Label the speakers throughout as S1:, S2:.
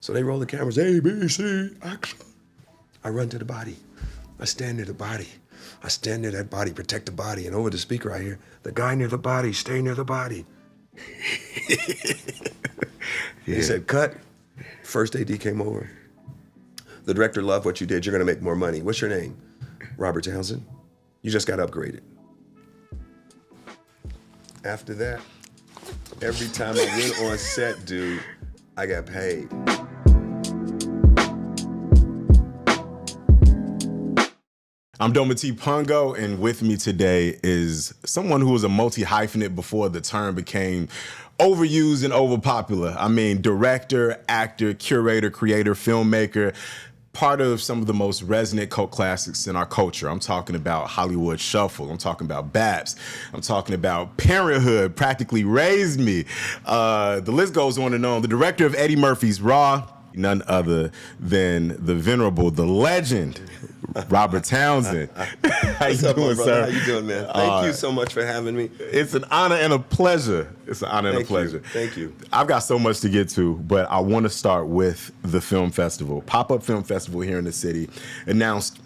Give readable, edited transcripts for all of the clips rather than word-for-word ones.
S1: So they roll the cameras, A, B, C, action. I run to the body. I stand near the body. I stand near that body, protect the body, and over the speaker I hear, the guy near the body, stay near the body. He said, cut. First AD came over. The director loved what you did. You're gonna make more money. What's your name? Robert Townsend. You just got upgraded. After that, every time I went on set, dude, I got paid.
S2: I'm Dometi Pongo, and with me today is someone who was a multi-hyphenate before the term became overused and overpopular. I mean, director, actor, curator, creator, filmmaker, part of some of the most resonant cult classics in our culture. I'm talking about Hollywood Shuffle. I'm talking about B.A.P.S. I'm talking about Parenthood, practically raised me. The list goes on and on. The director of Eddie Murphy's Raw, none other than the venerable, the legend, Robert Townsend. How you doing, sir?
S1: How you doing, man? Thank you so much for having me.
S2: It's an honor and a pleasure. It's an honor and a pleasure.
S1: Thank you.
S2: I've got so much to get to, but I want to start with the film festival. Pop-up film festival here in the city announced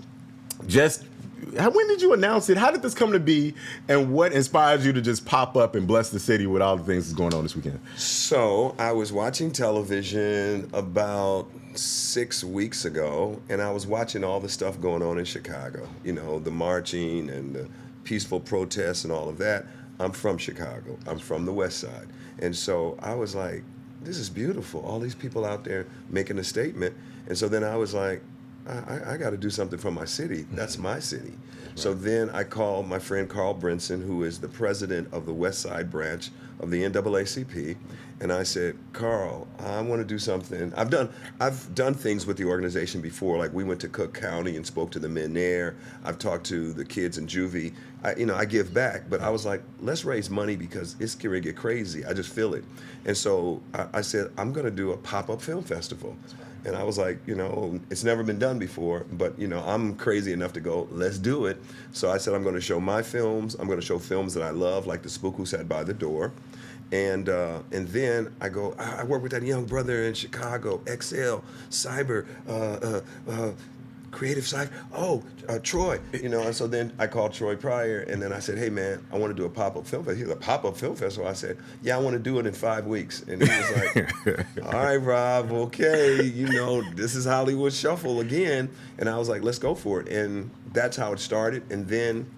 S2: when did you announce it? How did this come to be? And what inspired you to just pop up and bless the city with all the things that's going on this weekend?
S1: So I was watching television about 6 weeks ago, and I was watching all the stuff going on in Chicago. You know, the marching and the peaceful protests and all of that. I'm from Chicago. I'm from the Westside. And so I was like, this is beautiful. All these people out there making a statement. And so then I was like, I got to do something for my city. That's my city. Right. So then I called my friend Carl Brinson, who is the president of the West Side branch of the NAACP, and I said, Carl, I want to do something. I've done things with the organization before. Like we went to Cook County and spoke to the men there. I've talked to the kids in juvie. I give back, but I was like, let's raise money because it's going to get crazy. I just feel it. And so I said, I'm going to do a pop-up film festival. And I was like, it's never been done before, but I'm crazy enough to go, let's do it. So I said, I'm going to show my films. I'm going to show films that I love, like the Spook Who Sat by the Door. And then I go, I work with that young brother in Chicago, XL, Cyber, Creative Side. Troy, and so then I called Troy Pryor, and then I said, hey man, I want to do a pop-up film festival. He's a pop-up film festival. I said, yeah, I want to do it in 5 weeks. And he was like, all right, Rob, okay, this is Hollywood Shuffle again. And I was like, let's go for it. And that's how it started. And then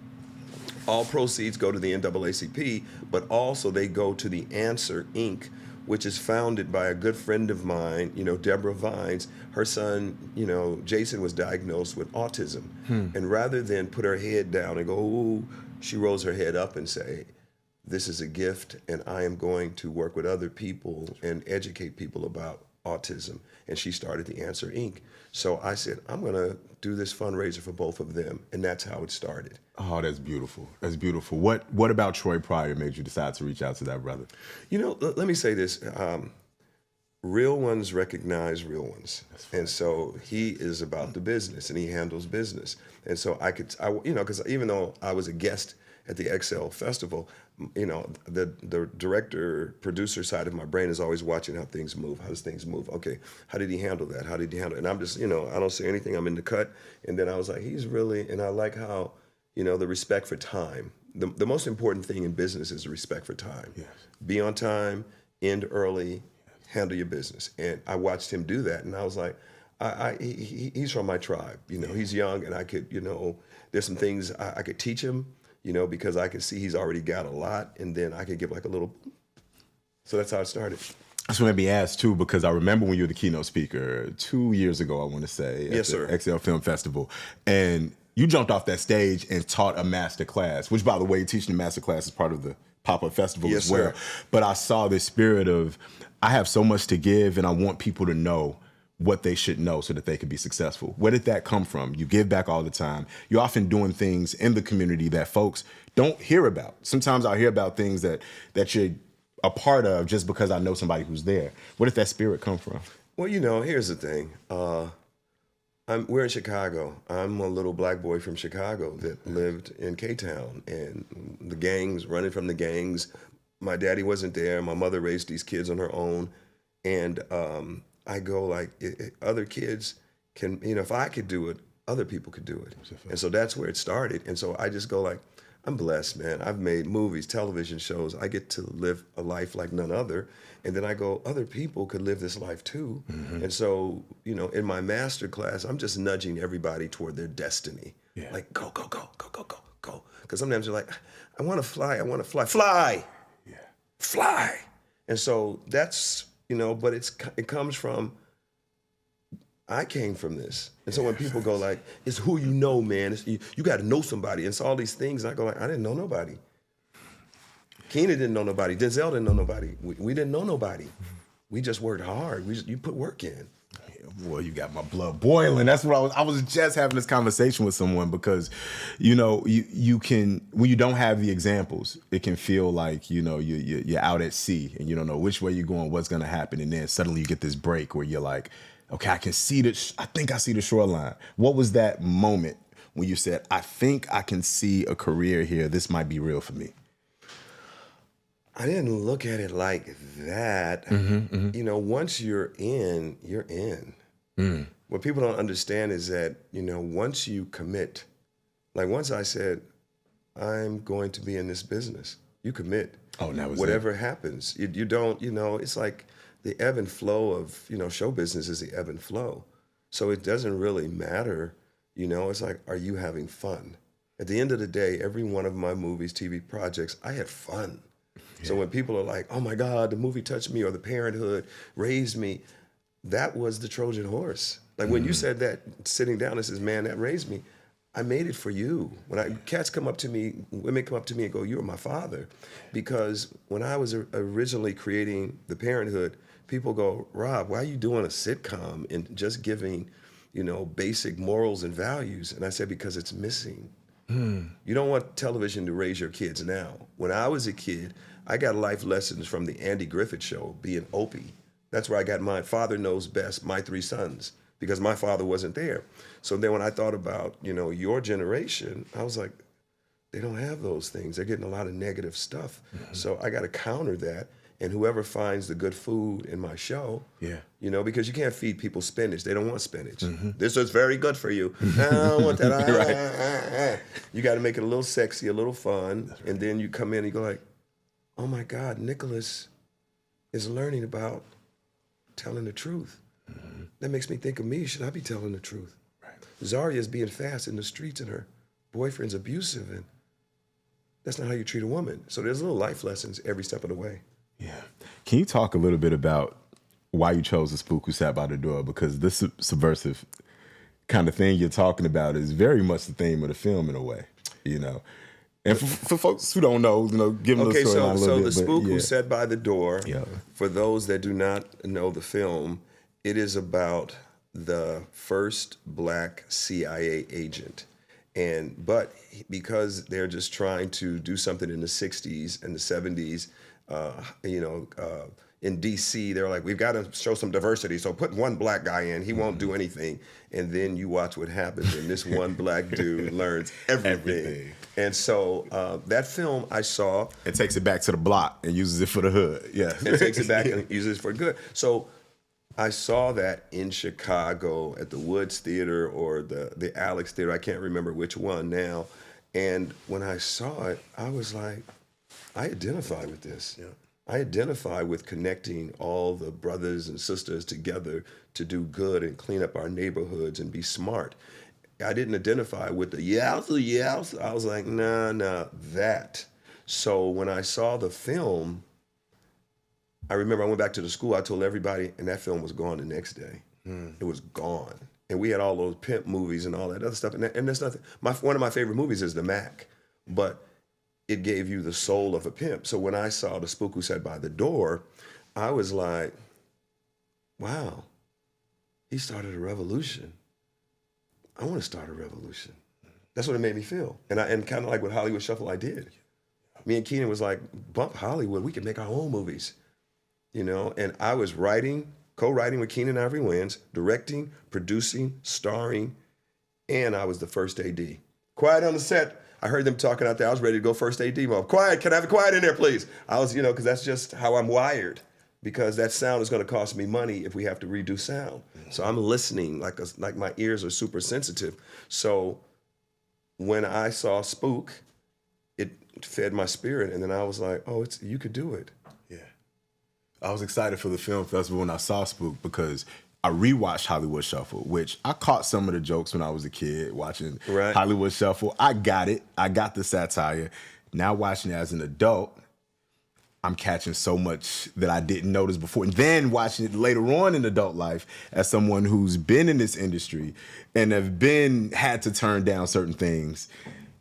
S1: all proceeds go to the NAACP, but also they go to the Answer, Inc., which is founded by a good friend of mine, Deborah Vines. Her son, Jason, was diagnosed with autism. And rather than put her head down and go, ooh, she rolls her head up and say, this is a gift, and I am going to work with other people and educate people about autism. And she started the Answer, Inc. So I said, I'm going to do this fundraiser for both of them, and that's how it started.
S2: Oh, that's beautiful. That's beautiful. What about Troy Pryor made you decide to reach out to that brother?
S1: Let me say this. Real ones recognize real ones. And so he is about the business, and he handles business. And so because even though I was a guest at the XL Festival, the director, producer side of my brain is always watching how things move. How does things move? Okay, how did he handle that? How did he handle it? And I'm just, I don't say anything. I'm in the cut. And then I was like, and I like how, the respect for time. The most important thing in business is the respect for time.
S2: Yes.
S1: Be on time, end early, handle your business. And I watched him do that, and I was like, he's from my tribe. He's young, and I could, there's some things I could teach him, because I could see he's already got a lot, and then I could give like a little. So that's how it started.
S2: That's what made me ask too, because I remember when you were the keynote speaker 2 years ago, I want to say,
S1: yes, sir,
S2: at the XL Film Festival, and you jumped off that stage and taught a master class, which, by the way, teaching the master class is part of the pop-up festival as well.
S1: Sir.
S2: But I saw this spirit of, I have so much to give, and I want people to know what they should know so that they can be successful. Where did that come from? You give back all the time. You're often doing things in the community that folks don't hear about. Sometimes I hear about things that you're a part of just because I know somebody who's there. Where did that spirit come from?
S1: Well, here's the thing. We're in Chicago. I'm a little black boy from Chicago that lived in K-Town, and the gangs, running from the gangs. My daddy wasn't there. My mother raised these kids on her own. And I go like, other kids can, if I could do it, other people could do it. And so that's where it started. And so I just go like, I'm blessed, man. I've made movies, television shows. I get to live a life like none other. And then I go, other people could live this life too. And so, in my master class, I'm just nudging everybody toward their destiny. Yeah. Like, go, go, go, go, go, go, go. Because sometimes you're like, I want to fly, fly, yeah, fly. And so that's, but it comes from, I came from this. And so when people go like, it's who you know, man. You got to know somebody. It's all these things. And I go like, I didn't know nobody. Keenan didn't know nobody. Denzel didn't know nobody. We didn't know nobody. We just worked hard. You put work in.
S2: Boy, you got my blood boiling. That's what I was just having this conversation with someone because, you can, when you don't have the examples, it can feel like, you're out at sea and you don't know which way you're going, what's going to happen. And then suddenly you get this break where you're like, okay, I think I see the shoreline. What was that moment when you said, I think I can see a career here. This might be real for me?
S1: I didn't look at it like that. Once you're in, you're in. What people don't understand is that, once you commit, like once I said, I'm going to be in this business, you commit.
S2: Oh, that was
S1: whatever happens. You don't, it's like the ebb and flow of, show business is the ebb and flow. So it doesn't really matter, it's like, are you having fun? At the end of the day, every one of my movies, TV projects, I had fun. Yeah. So when people are like, oh my God, the movie touched me or the Parenthood raised me, that was the Trojan horse. Like when you said that, sitting down and says, man, that raised me, I made it for you. When cats come up to me, women come up to me and go, you're my father. Because when I was originally creating the Parenthood, people go, Rob, why are you doing a sitcom and just giving, basic morals and values? And I said, because it's missing. You don't want television to raise your kids now. When I was a kid, I got life lessons from the Andy Griffith Show, being Opie. That's where I got my father knows best, my 3 sons, because my father wasn't there. So then when I thought about, your generation, I was like, they don't have those things. They're getting a lot of negative stuff. So I got to counter that. And whoever finds the good food in my show, because you can't feed people spinach. They don't want spinach. This is very good for you. I don't want that. You got to make it a little sexy, a little fun. Right. And then you come in and you go like, oh my God, Nicholas is learning about telling the truth. That makes me think of me. Should I be telling the truth? Right. Zarya's being fast in the streets and her boyfriend's abusive, and that's not how you treat a woman. So there's little life lessons every step of the way.
S2: Yeah. Can you talk a little bit about why you chose the Spook Who Sat by the Door? Because this subversive kind of thing you're talking about is very much the theme of the film in a way, And for folks who don't know, give them the story a little bit.
S1: So the Spook Who Sat by the Door, for those that do not know the film, it is about the first Black CIA agent. But because they're just trying to do something in the 60s and the 70s, in DC, they're like, we've got to show some diversity. So put one Black guy in, he won't do anything. And then you watch what happens, and this one Black dude learns everything. And so that film I saw.
S2: It takes it back to the block and uses it for the hood. Yeah.
S1: It takes it back and uses it for good. So I saw that in Chicago at the Woods Theater or the Alex Theater. I can't remember which one now. And when I saw it, I was like, I identify with this. Yeah. I identify with connecting all the brothers and sisters together to do good and clean up our neighborhoods and be smart. I didn't identify with the yes. I was like, nah, that. So when I saw the film, I remember I went back to the school, I told everybody, and that film was gone the next day. It was gone. And we had all those pimp movies and all that other stuff. And there's nothing, one of my favorite movies is The Mac, but it gave you the soul of a pimp. So when I saw the Spook Who Sat by the Door, I was like, wow, he started a revolution. I want to start a revolution. That's what it made me feel. And kind of like with Hollywood Shuffle, I did. Me and Keenan was like, bump Hollywood, we can make our own movies. And I was co-writing with Keenan Ivory Wayans, directing, producing, starring, and I was the first AD. Quiet on the set. I heard them talking out there. I was ready to go first AD mode. Quiet, can I have a quiet in there, please? I was, because that's just how I'm wired. because that sound is going to cost me money if we have to redo sound. So I'm listening like my ears are super sensitive. So when I saw Spook, it fed my spirit, and then I was like, oh, you could do it.
S2: Yeah. I was excited for the film festival when I saw Spook because I rewatched Hollywood Shuffle, which I caught some of the jokes when I was a kid watching Hollywood Shuffle. I got it. I got the satire. Now watching it as an adult, I'm catching so much that I didn't notice before. And then watching it later on in adult life as someone who's been in this industry and had to turn down certain things,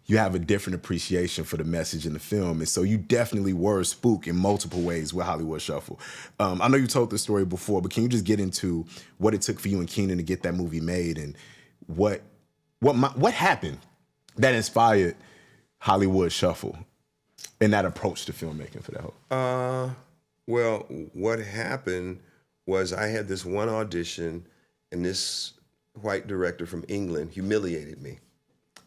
S2: you have a different appreciation for the message in the film. And so you definitely were Spook in multiple ways with Hollywood Shuffle. I know you told the story before, but can you just get into what it took for you and Keenan to get that movie made, and what happened that inspired Hollywood Shuffle and that approach to filmmaking for that whole?
S1: Well, what happened was I had this one audition, and this white director from England humiliated me.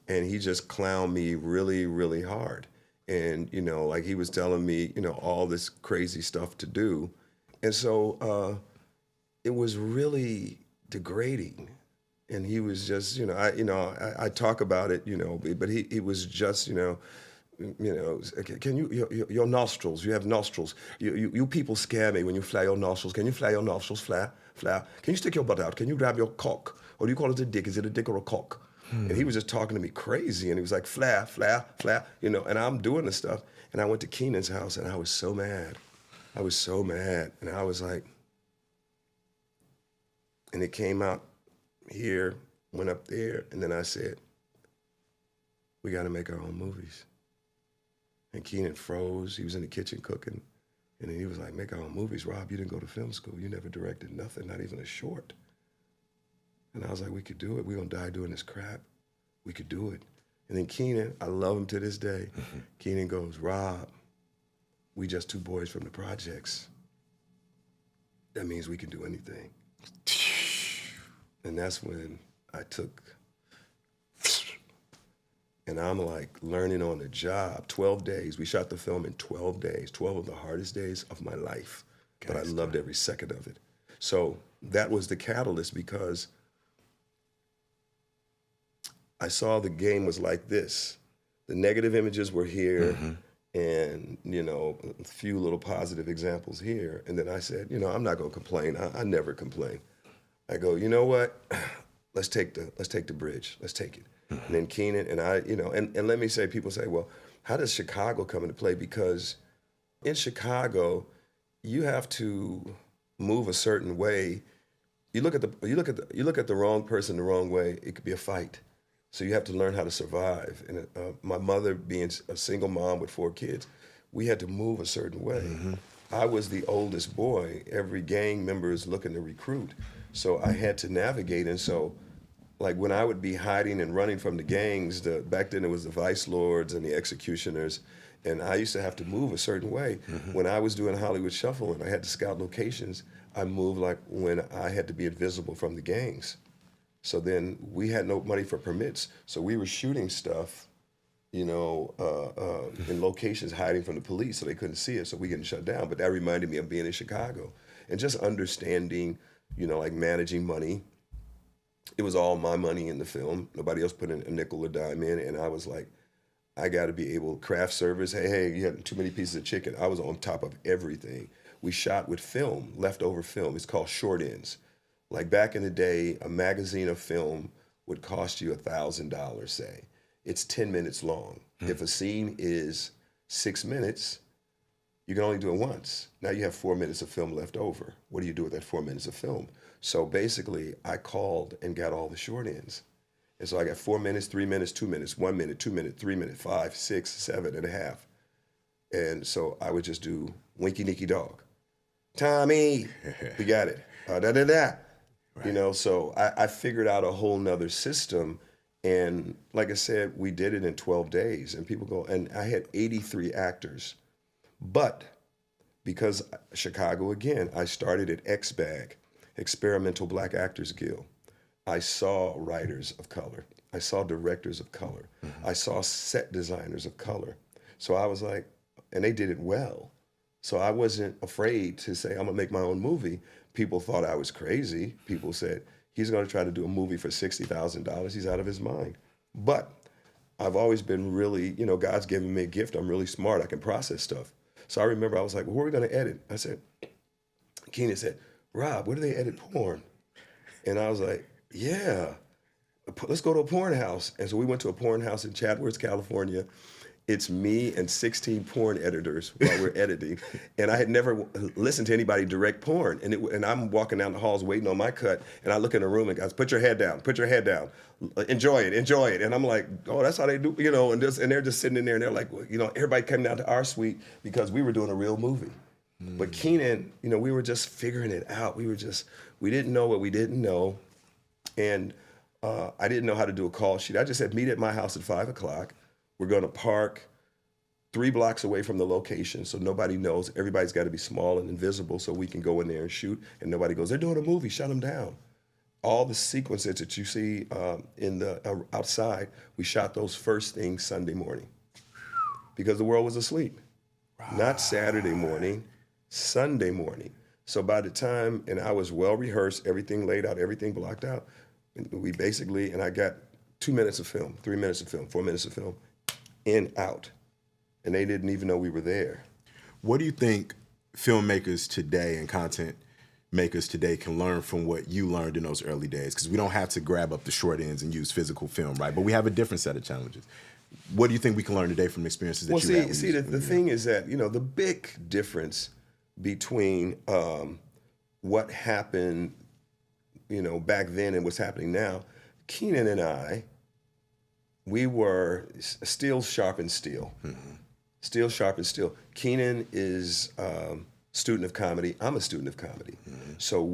S1: And he just clowned me really, really hard. And, like he was telling me, all this crazy stuff to do. And so it was really degrading. And he was just, I talk about it, but he was just, can your nostrils, you have nostrils. You people scare me when you fly your nostrils. Can you fly your nostrils, fly? Can you stick your butt out? Can you grab your cock? Or do you call it a dick? Is it a dick or a cock? And he was just talking to me crazy, and he was like, fly, and I'm doing this stuff. And I went to Keenan's house, and I was so mad. And I was like, and it came out here, went up there, and then I said, we got to make our own movies. And Keenan froze. He was in the kitchen cooking. And then he was like, make our own movies. Rob, you didn't go to film school. You never directed nothing, not even a short. And I was like, we could do it. We're going to die doing this crap. We could do it. And then Keenan, I love him to this day. Keenan goes, Rob, we just two boys from the projects. That means we can do anything. And that's when I took, and I'm like learning on the job, 12 days. We shot the film in 12 days, 12 of the hardest days of my life. But I loved every second of it. So that was the catalyst, because I saw the game was like this. The negative images were here, and, a few little positive examples here. And then I said, I'm not gonna complain. I never complain. I go, you know what? Let's take the bridge. Let's take it. And then Keenan and I, and let me say, people say, well, how does Chicago come into play? Because in Chicago, you have to move a certain way. You look at the wrong person the wrong way, it could be a fight. So you have to learn how to survive. And my mother, being a single mom with 4 kids, we had to move a certain way. I was the oldest boy. Every gang member is looking to recruit. So I had to navigate. And so, like, when I would be hiding and running from the gangs, back then it was the vice lords and the executioners, and I used to have to move a certain way. When I was doing Hollywood Shuffle and I had to scout locations, I moved like when I had to be invisible from the gangs. So then we had no money for permits, so we were shooting stuff, in locations hiding from the police so they couldn't see us, so we getting shut down. But that reminded me of being in Chicago and just understanding, like managing money. It was all my money in the film. Nobody else put in a nickel or dime in, and I was like, I got to be able, craft service, hey, you had too many pieces of chicken. I was on top of everything. We shot with film, leftover film. It's called short ends. Like back in the day, a magazine of film would cost you $1,000, say. It's 10 minutes long. If a scene is 6 minutes, you can only do it once. Now you have 4 minutes of film left over. What do you do with that 4 minutes of film? So basically, I called and got all the short ends. And so I got 4 minutes, 3 minutes, 2 minutes, 1 minute, 2 minutes, 3 minutes, 5, 6, 7 and a half. And so I would just do Winky Nicky Dog. Tommy, we got it. Da-da-da. Right. So I figured out a whole nother system. And like I said, we did it in 12 days. And people go, and I had 83 actors. But because Chicago, again, I started at XBAG, Experimental Black Actors Guild. I saw writers of color. I saw directors of color. I saw set designers of color. So I was like, and they did it well. So I wasn't afraid to say, I'm gonna make my own movie. People thought I was crazy. People said, he's gonna try to do a movie for $60,000. He's out of his mind. But I've always been really, God's given me a gift. I'm really smart. I can process stuff. So I remember I was like, well, where are we gonna edit? I said, Keenan said, Rob, where do they edit porn? And I was like, yeah, let's go to a porn house. And so we went to a porn house in Chadworth, California. It's me and 16 porn editors while we're editing. And I had never listened to anybody direct porn. And I'm walking down the halls waiting on my cut. And I look in the room and guys, put your head down, put your head down. Enjoy it, enjoy it. And I'm like, oh, that's how they do, and they're just sitting in there and they're like, everybody came down to our suite because we were doing a real movie. But Keenan, we were just figuring it out. We didn't know what we didn't know. And I didn't know how to do a call sheet. I just said, meet at my house at 5 o'clock. We're going to park 3 blocks away from the location so nobody knows. Everybody's got to be small and invisible so we can go in there and shoot. And nobody goes, they're doing a movie, shut them down. All the sequences that you see in the outside, we shot those first things Sunday morning because the world was asleep. Right. Not Saturday morning, Sunday morning. So by the time, and I was well rehearsed, everything laid out, everything blocked out, and I got 2 minutes of film, 3 minutes of film, 4 minutes of film, in, out. And they didn't even know we were there.
S2: What do you think filmmakers today and content makers today can learn from what you learned in those early days? Because we don't have to grab up the short ends and use physical film, right? But we have a different set of challenges. What do you think we can learn today from experiences that you had?
S1: The thing is that, the big difference between what happened, back then and what's happening now, Keenan and I, we were steel sharpened steel. Mm-hmm. Steel sharpened steel. Keenan is student of comedy. I'm a student of comedy. Mm-hmm. So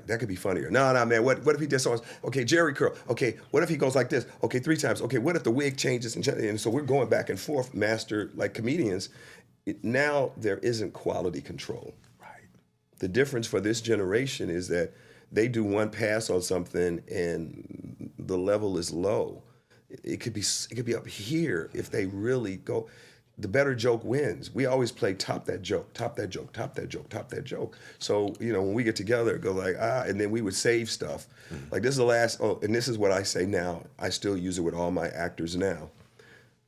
S1: that could be funnier. No, man, what if he did so? Okay, Jerry curl. Okay, what if he goes like this? Okay, 3 times. Okay, what if the wig changes? And so we're going back and forth, master, like comedians. Now there isn't quality control. Right. The difference for this generation is that they do one pass on something and the level is low. It could be up here if they really go. The better joke wins. We always play top that joke, top that joke, top that joke, top that joke. So, when we get together, it goes like, and then we would save stuff. Mm-hmm. Like this is the last, and this is what I say now. I still use it with all my actors now.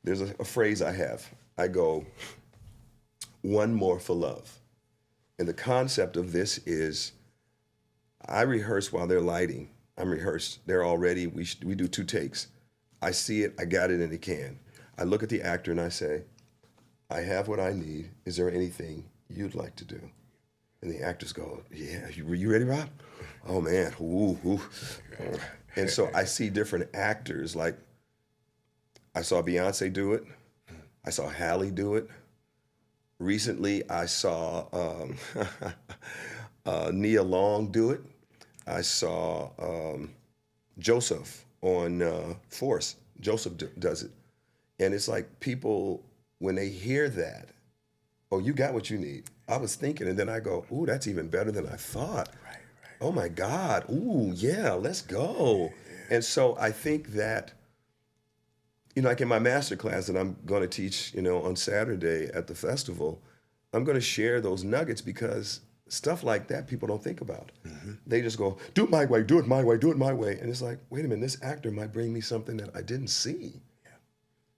S1: There's a phrase I have. I go, one more for love. And the concept of this is, I rehearse while they're lighting. I'm rehearsed. They're already, we do 2 takes. I see it, I got it in the can. I look at the actor and I say, I have what I need. Is there anything you'd like to do? And the actors go, yeah, you ready, Rob? Oh man, ooh. And so I see different actors, like I saw Beyonce do it. I saw Halle do it. Recently, I saw Nia Long do it. I saw Joseph on Force. Joseph does it. And it's like people, when they hear that, oh, you got what you need. I was thinking, and then I go, ooh, that's even better than I thought. Right. Oh my God, ooh, yeah, let's go. Yeah. And so I think that, like in my master class that I'm going to teach, on Saturday at the festival, I'm going to share those nuggets because stuff like that people don't think about. Mm-hmm. They just go, do it my way, do it my way, do it my way. And it's like, wait a minute, this actor might bring me something that I didn't see. Yeah.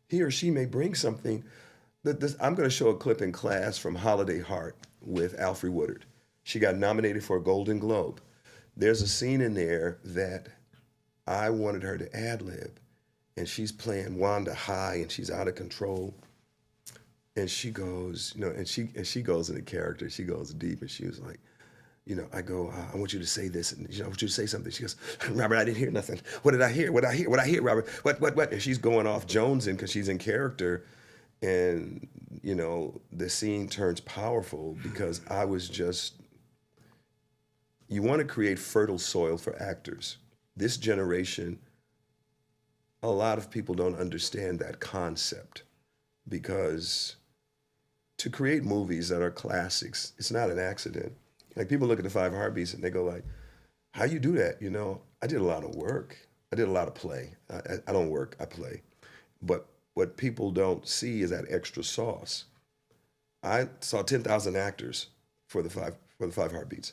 S1: He or she may bring something. I'm going to show a clip in class from Holiday Heart with Alfre Woodard. She got nominated for a Golden Globe. There's a scene in there that I wanted her to ad-lib. And she's playing Wanda high and she's out of control. And she goes, and she goes into character. She goes deep, and she was like, I go, I want you to say this, and I want you to say something. She goes, Robert, I didn't hear nothing. What did I hear? What I hear, Robert? What? And she's going off jonesing because she's in character, and the scene turns powerful because I was just. You want to create fertile soil for actors. This generation, a lot of people don't understand that concept because. To create movies that are classics, it's not an accident. Like people look at the 5 Heartbeats and they go like, how you do that? I did a lot of work. I did a lot of play. I don't work, I play. But what people don't see is that extra sauce. I saw 10,000 actors for the five heartbeats.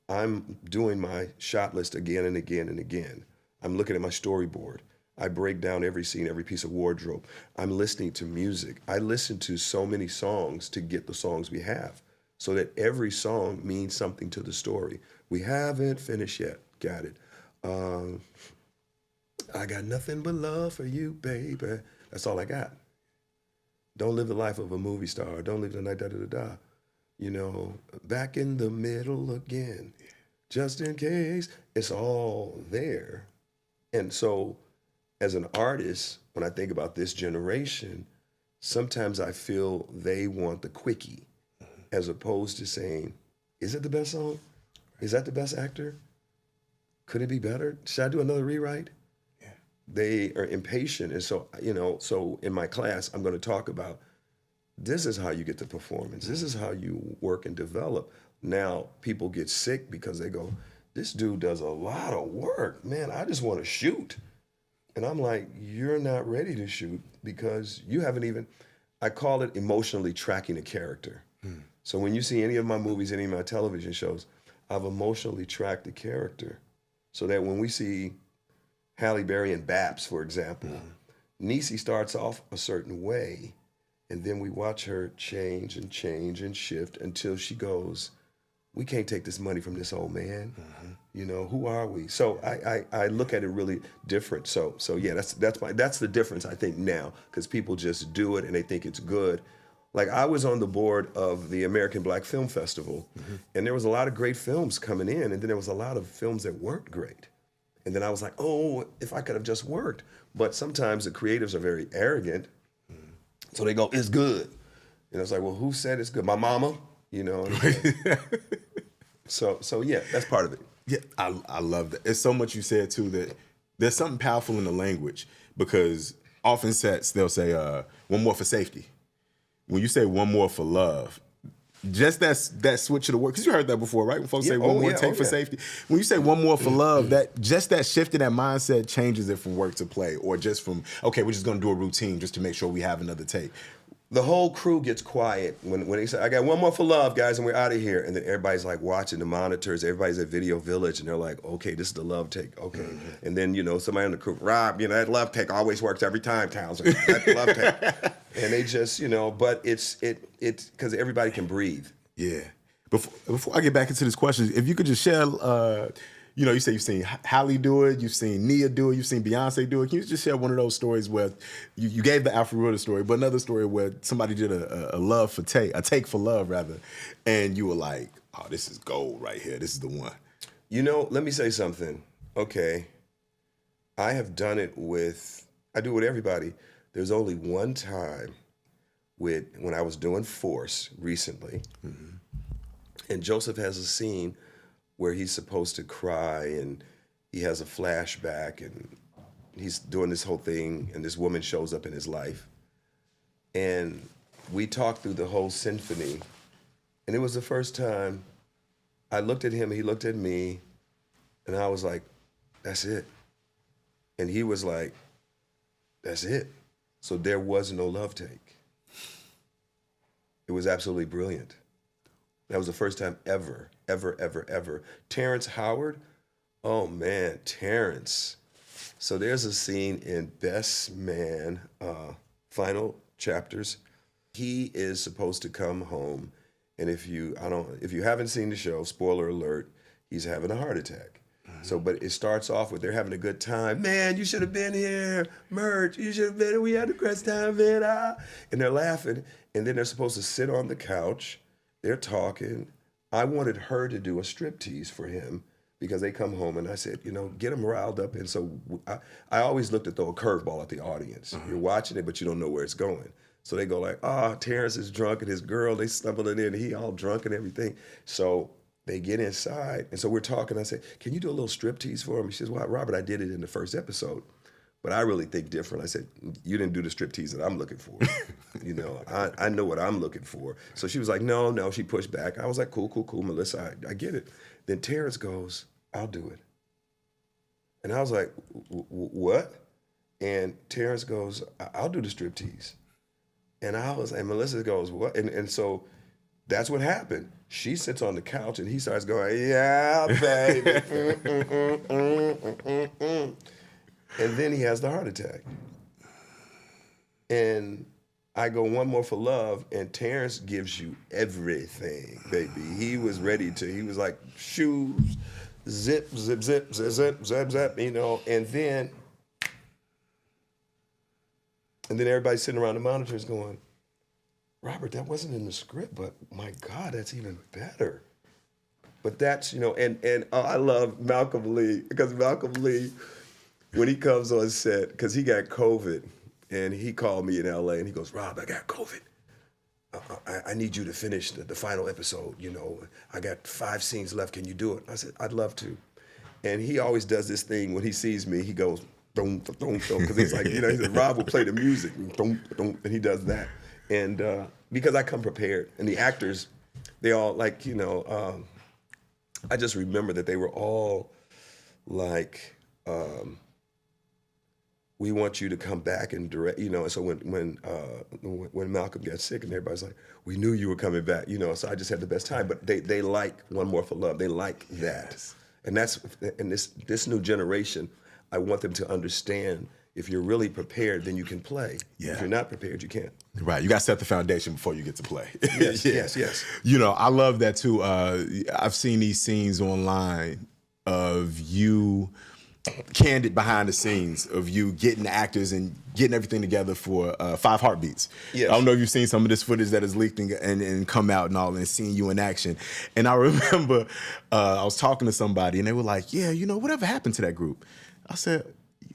S1: I'm doing my shot list again and again and again. I'm looking at my storyboard. I break down every scene, every piece of wardrobe. I'm listening to music. I listen to so many songs to get the songs we have, so that every song means something to the story. We haven't finished yet. Got it. I got nothing but love for you, baby. That's all I got. Don't live the life of a movie star. Don't live the night, da-da-da-da. You know, back in the middle again, just in case. It's all there. And so, as an artist, when I think about this generation, sometimes I feel they want the quickie, as opposed to saying, is it the best song? Is that the best actor? Could it be better? Should I do another rewrite? Yeah. They are impatient. And so, you know, so in my class, I'm going to talk about, this is how you get the performance. This is how you work and develop. Now, people get sick because they go, this dude does a lot of work. Man, I just want to shoot. And I'm like, you're not ready to shoot because you haven't even, I call it emotionally tracking a character. So when you see any of my movies, any of my television shows, I've emotionally tracked the character so that when we see Halle Berry in B.A.P.S, for example, Niecy starts off a certain way, and then we watch her change and shift until she goes, we can't take this money from this old man. You know, who are we? So I look at it really different. So yeah, that's the difference I think now, because people just do it and they think it's good. Like, I was on the board of the American Black Film Festival, and there was a lot of great films coming in, and then there was a lot of films that weren't great. And then I was like, oh, if I could have just worked. But sometimes the creatives are very arrogant, so they go, it's good. And it's like, well, who said it's good? My mama, you know? So yeah, that's part of it.
S2: Yeah, I love that. It's so much you said too, that there's something powerful in the language, because often sets, they'll say, one more for safety. When you say one more for love, just that switch of the word, because you heard that before, right? When folks say one more take for safety. When you say one more for love, that shift in that mindset changes it from work to play, or just from, okay, we're just gonna do a routine just to make sure we have another take.
S1: The whole crew gets quiet when they say, I got one more for love, guys, and we're out of here. And then everybody's like watching the monitors. Everybody's at Video Village, and they're like, okay, this is the love take, okay. And then, you know, somebody on the crew, Rob, you know, that love take always works every time, Townsend. That love take. And they just, you know, but it's because everybody can breathe.
S2: Yeah. Before I get back into this question, if you could just share, you know, you say you've seen Halle do it, you've seen Nia do it, you've seen Beyonce do it. Can you just share one of those stories where you gave the Alfred story, but another story where somebody did a take for love rather, and you were like, oh, this is gold right here. This is the one.
S1: You know, let me say something. Okay. I have done it I do it with everybody. There's only one time when I was doing Force recently, and Joseph has a scene where he's supposed to cry, and he has a flashback, and he's doing this whole thing, and this woman shows up in his life. And we talked through the whole symphony, and it was the first time I looked at him, he looked at me, and I was like, that's it. And he was like, that's it. So there was no love take. It was absolutely brilliant. That was the first time ever. Terrence Howard, oh man, Terrence. So there's a scene in Best Man, final chapters. He is supposed to come home, and if you haven't seen the show, spoiler alert, he's having a heart attack. So, but it starts off with they're having a good time. Man, you should have been here. Merch, you should have been here. We had a great time, man. And they're laughing. And then they're supposed to sit on the couch. They're talking. I wanted her to do a striptease for him because they come home, and I said, you know, get them riled up. And so I always looked to throw a curveball at the audience. You're watching it, but you don't know where it's going. So they go like, Terrence is drunk, and his girl, they stumbling in, and he all drunk and everything. So they get inside, and so we're talking. I said, can you do a little striptease for him? She says, well, Robert, I did it in the first episode, but I really think different. I said, you didn't do the striptease that I'm looking for. You know, I know what I'm looking for. So she was like, no, she pushed back. I was like, cool, Melissa, I get it. Then Terrence goes, I'll do it. And I was like, what? And Terrence goes, I'll do the striptease. And and Melissa goes, what? And so that's what happened. She sits on the couch and he starts going, yeah, baby. And then he has the heart attack. And I go, one more for love, and Terrence gives you everything, baby. He was ready to, he was like, shoes, zip, zip, zip, zip, zip, zip, zip, you know, and then everybody's sitting around the monitors going, Robert, that wasn't in the script, but my God, that's even better. But that's, you know, and I love Malcolm Lee, because Malcolm Lee, when he comes on set, because he got COVID, and he called me in LA, and he goes, Rob, I got COVID. I need you to finish the final episode, you know. I got 5 scenes left, can you do it? I said, I'd love to. And he always does this thing, when he sees me, he goes, dum, dum, dum, because he's like, you know, he said, Rob will play the music, dum, dum, and he does that. And because I come prepared, and the actors, they all like, you know, I just remember that they were all like, we want you to come back and direct, you know. And so when Malcolm got sick and everybody's like, we knew you were coming back, you know. So I just had the best time. But they like One More for Love. They like that, yes. And that's this new generation. I want them to understand. If you're really prepared, then you can play. Yeah. If you're not prepared, you can't.
S2: Right. You got to set the foundation before you get to play.
S1: Yes, yeah. yes.
S2: You know, I love that too. I've seen these scenes online of you candid behind the scenes of you getting the actors and getting everything together for 5 Heartbeats. Yes. I don't know if you've seen some of this footage that is leaked and come out and all, and seeing you in action. And I remember I was talking to somebody and they were like, yeah, you know, whatever happened to that group? I said,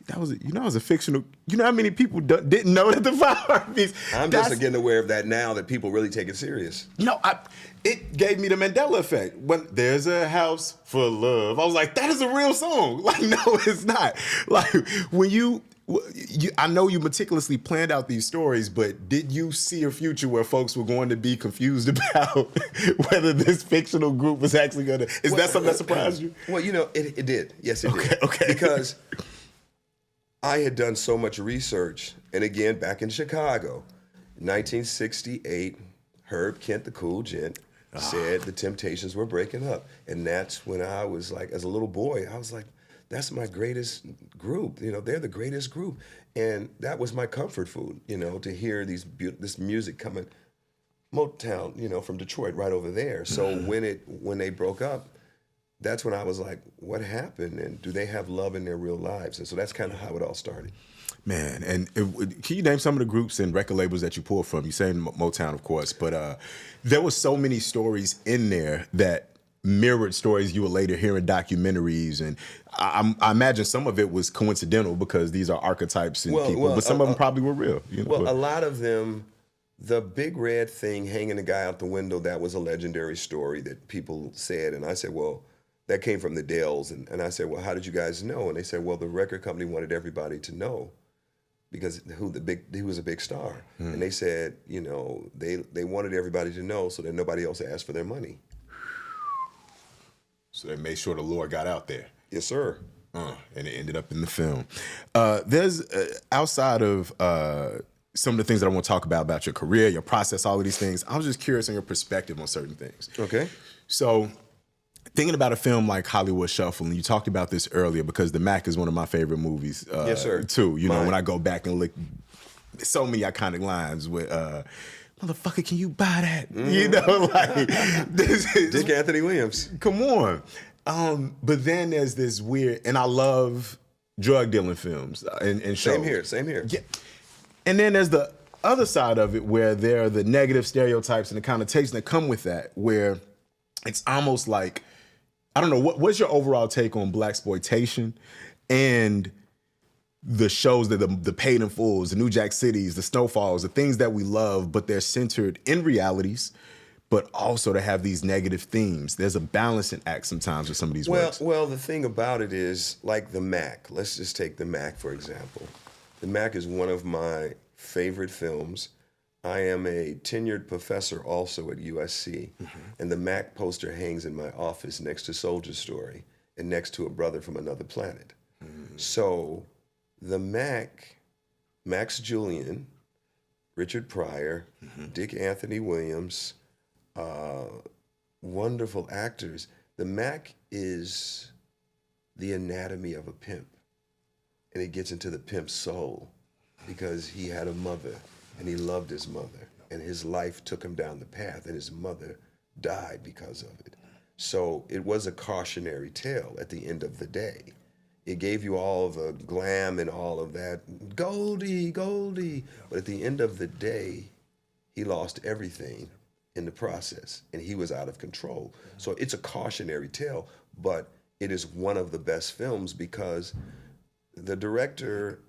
S2: that was a fictional. You know how many people didn't know that the 5 Heartbeats?
S1: I'm just getting aware of that now, that people really take it serious.
S2: No, it gave me the Mandela effect. When there's a house for love, I was like, that is a real song. Like, no, it's not. Like, when I know you meticulously planned out these stories, but did you see a future where folks were going to be confused about whether this fictional group was actually going to? Is that something that surprised you?
S1: Well, you know, it did. Yes, it did.
S2: Okay.
S1: Because I had done so much research, and again, back in Chicago, 1968, Herb Kent, the cool gent, said the Temptations were breaking up. And that's when I was like, as a little boy, I was like, that's my greatest group. You know, they're the greatest group. And that was my comfort food, you know, to hear this music coming, Motown, you know, from Detroit right over there. So when they broke up, that's when I was like, what happened? And do they have love in their real lives? And so that's kind of how it all started.
S2: Man, and can you name some of the groups and record labels that you pulled from? You say Motown, of course, but there were so many stories in there that mirrored stories you would later hear in documentaries. And I imagine some of it was coincidental because these are archetypes and people, but some of them probably were real. You know?
S1: Well, a lot of them, the big red thing hanging the guy out the window, that was a legendary story that people said. And I said, well, that came from the Dells. And I said, well, how did you guys know? And they said, well, the record company wanted everybody to know because he was a big star. And they said, you know, they wanted everybody to know so that nobody else asked for their money.
S2: So they made sure the lore got out there.
S1: Yes, sir.
S2: And it ended up in the film. There's, outside of some of the things that I want to talk about your career, your process, all of these things, I was just curious on your perspective on certain things.
S1: Okay.
S2: So thinking about a film like Hollywood Shuffle, and you talked about this earlier because The Mac is one of my favorite movies.
S1: Yes, sir.
S2: Too. You know, when I go back and look, so many iconic lines with, motherfucker, can you buy that? You know, like, this is
S1: Dick Anthony Williams.
S2: Come on. But then there's this weird, and I love drug dealing films and shows.
S1: Same here.
S2: Yeah. And then there's the other side of it where there are the negative stereotypes and the connotations that come with that, where it's almost like, I don't know, what's your overall take on blaxploitation and the shows that the Paid in Fulls, the New Jack Cities, the Snowfalls, the things that we love, but they're centered in realities, but also to have these negative themes. There's a balancing act sometimes with some of these works.
S1: Well, the thing about it is, like The Mac. Let's just take The Mac, for example. The Mac is one of my favorite films. I am a tenured professor also at USC, and the Mac poster hangs in my office next to Soldier Story and next to A Brother from Another Planet. So the Max Julian, Richard Pryor, Dick Anthony Williams, wonderful actors. The Mac is the anatomy of a pimp, and it gets into the pimp's soul because he had a mother and he loved his mother, and his life took him down the path, and his mother died because of it. So it was a cautionary tale at the end of the day. It gave you all the glam and all of that, Goldie, Goldie. But at the end of the day, he lost everything in the process, and he was out of control. So it's a cautionary tale, but it is one of the best films because the director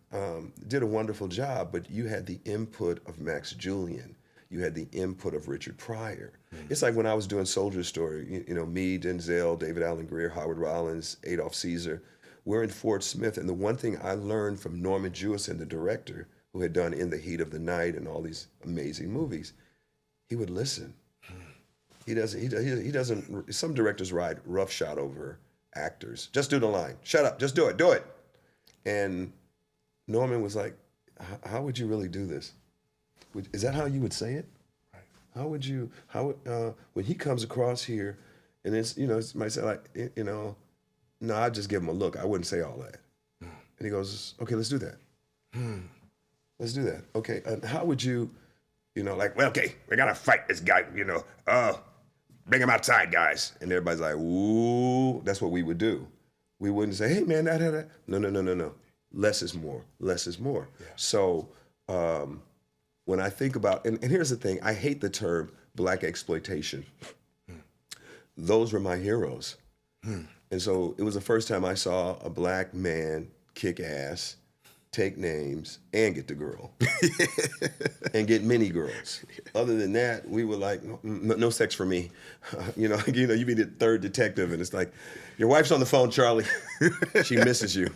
S1: did a wonderful job, but you had the input of Max Julian. You had the input of Richard Pryor. It's like when I was doing Soldier Story, you know, me, Denzel, David Allen Greer, Howard Rollins, Adolph Caesar. We're in Fort Smith, and the one thing I learned from Norman Jewison, the director, who had done In the Heat of the Night and all these amazing movies, he would listen. He doesn't, some directors ride roughshod over actors. Just do the line. Shut up, just do it. And Norman was like, how would you really do this? Is that how you would say it? Right. How would you, when he comes across here, and it's, you know, it might say like, you know, no, I'd just give him a look. I wouldn't say all that. And he goes, okay, let's do that. Let's do that. Okay, and how would you, you know, like, well, okay, we gotta fight this guy, you know, bring him outside, guys. And everybody's like, ooh, that's what we would do. We wouldn't say, hey, man, that. No. Less is more. Yeah. So when I think about, and here's the thing, I hate the term black exploitation. Those were my heroes. And so it was the first time I saw a black man kick ass, take names, and get the girl. And get many girls. Other than that, we were like, no sex for me. You be the third detective, and it's like, your wife's on the phone, Charlie. She misses you.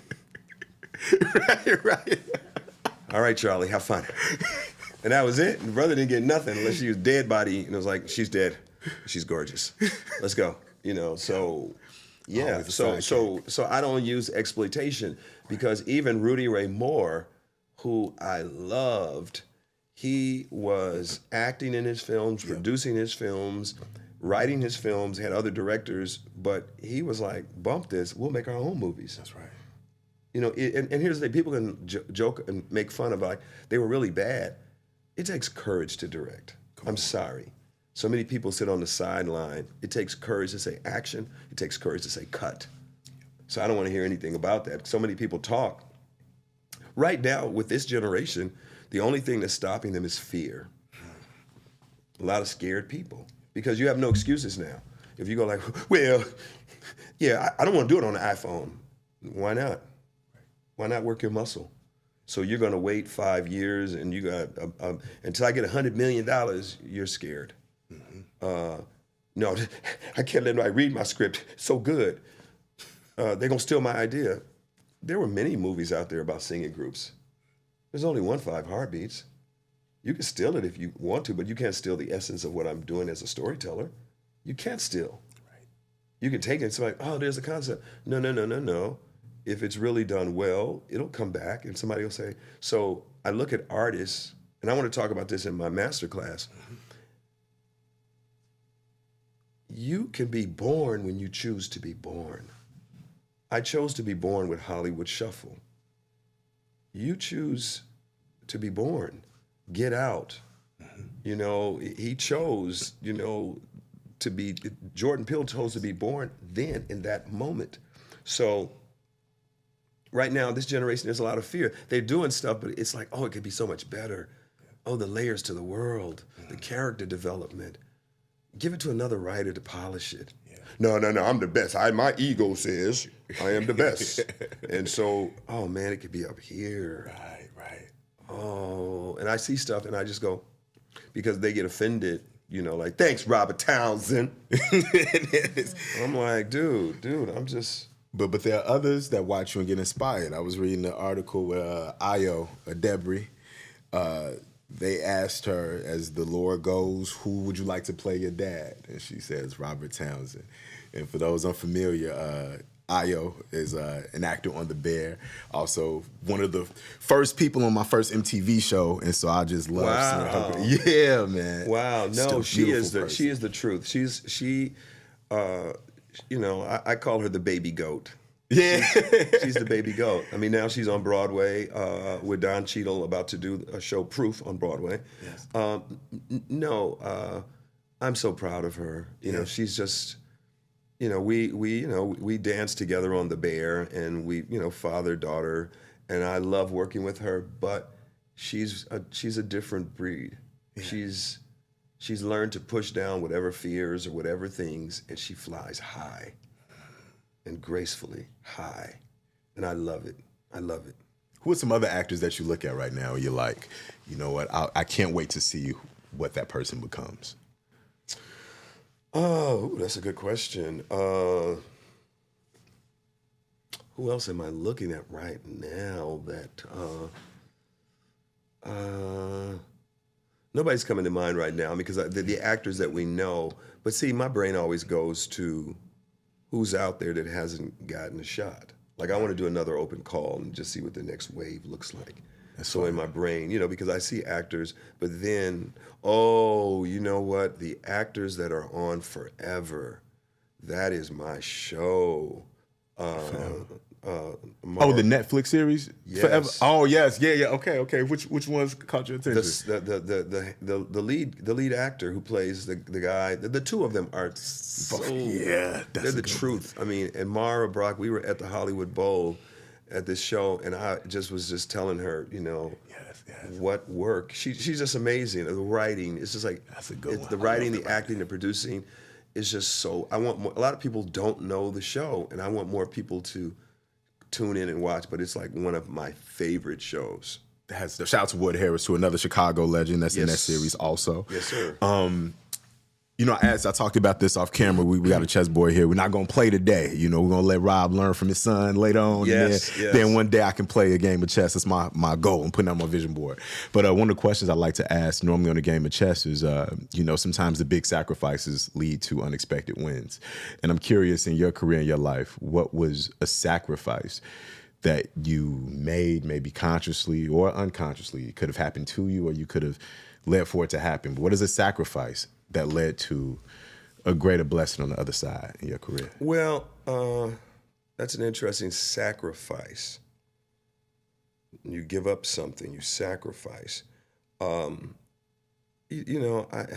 S1: Right. All right, Charlie, have fun. And that was it. The brother didn't get nothing unless she was dead body, and it was like, she's dead. She's gorgeous. Let's go. You know, so... Yeah, so I don't use exploitation because even Rudy Ray Moore, who I loved, he was acting in his films, producing his films, writing his films, had other directors, but he was like, bump this, we'll make our own movies.
S2: That's right.
S1: You know, and here's the thing, people can joke and make fun of like, they were really bad. It takes courage to direct. I'm sorry. So many people sit on the sideline. It takes courage to say action. It takes courage to say cut. So I don't want to hear anything about that. So many people talk. Right now, with this generation, the only thing that's stopping them is fear. A lot of scared people because you have no excuses now. If you go like, well, yeah, I don't want to do it on the iPhone. Why not? Why not work your muscle? So you're going to wait 5 years and you got, until I get $100 million, you're scared. No, I can't let nobody read my script. It's so good. They're going to steal my idea. There were many movies out there about singing groups. There's only 5 Heartbeats. You can steal it if you want to, but you can't steal the essence of what I'm doing as a storyteller. You can't steal. Right. You can take it and say, like, oh, there's a concept. No. If it's really done well, it'll come back and somebody will say, so I look at artists, and I want to talk about this in my master class. You can be born when you choose to be born. I chose to be born with Hollywood Shuffle. You choose to be born. Get Out. You know, he chose, you know, to be, Jordan Peele chose to be born then in that moment. So right now, this generation, there's a lot of fear. They're doing stuff, but it's like, oh, it could be so much better. Oh, the layers to the world, the character development. Give it to another writer to polish it. Yeah. No, I'm the best. My ego says I am the best. And so, oh man, it could be up here.
S2: Right.
S1: Oh, and I see stuff and I just go, because they get offended, you know, like, thanks, Robert Townsend. I'm like, dude, I'm just...
S2: But there are others that watch you and get inspired. I was reading an article where Ayo, Debris, they asked her, as the lore goes, who would you like to play your dad? And she says, Robert Townsend. And for those unfamiliar, Ayo is an actor on The Bear. Also, one of the first people on my first MTV show, and so I just love seeing her. Yeah, man.
S1: Wow. No, she is the truth. I call her the baby goat.
S2: Yeah.
S1: She's the baby goat. I mean, now she's on Broadway with Don Cheadle, about to do a show, Proof, on Broadway.
S2: Yes.
S1: I'm so proud of her. You know, she's just, we danced together on The Bear, and we, father, daughter, and I love working with her, but she's a different breed. Yeah. She's learned to push down whatever fears or whatever things, and she flies high and gracefully high. And I love it. I love it.
S2: Who are some other actors that you look at right now and you're like, you know what, I can't wait to see what that person becomes?
S1: Oh, that's a good question. Who else am I looking at right now that nobody's coming to mind right now, because the actors that we know, but see, my brain always goes to who's out there that hasn't gotten a shot. Like, I want to do another open call and just see what the next wave looks like. That's so funny. In my brain, because I see actors, but then, you know what? The actors that are on forever, that is my show.
S2: The Netflix series?
S1: Yes.
S2: Forever? Oh, yes. Yeah. Okay. Which ones caught your attention?
S1: The lead actor who plays the guy, the two of them are they're the truth. I mean, and Mara Brock, we were at the Hollywood Bowl at this show, and I was telling her, what work. She's just amazing. The writing, it's just like,
S2: that's a good one.
S1: The writing, the acting, the producing is just so, I want more. A lot of people don't know the show, and I want more people to tune in and watch, but it's like one of my favorite shows.
S2: Shout out to Wood Harris, to another Chicago legend that's in that series also.
S1: Yes, sir.
S2: As I talked about this off camera, we got a chessboard here. We're not going to play today. We're going to let Rob learn from his son later on.
S1: Yes,
S2: then one day I can play a game of chess. That's my goal. I'm putting on my vision board. But one of the questions I like to ask normally on a game of chess is, sometimes the big sacrifices lead to unexpected wins. And I'm curious, in your career, in your life, what was a sacrifice that you made, maybe consciously or unconsciously? It could have happened to you, or you could have led for it to happen. But what is a sacrifice that led to a greater blessing on the other side in your career?
S1: Well, that's an interesting sacrifice. You give up something, you sacrifice. When I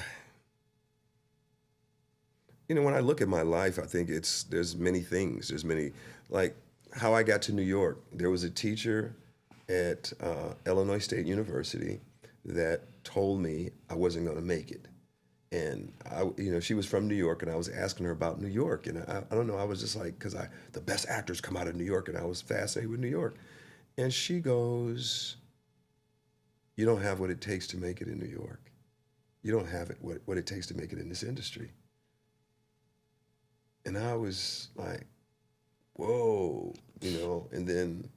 S1: look at my life, I think there's many things. There's many, like how I got to New York. There was a teacher at Illinois State University that told me I wasn't going to make it. And she was from New York, and I was asking her about New York, and I don't know, I was just like, because the best actors come out of New York, and I was fascinated with New York. And she goes, "You don't have what it takes to make it in New York. You don't have what it takes to make it in this industry." And I was like, whoa, and then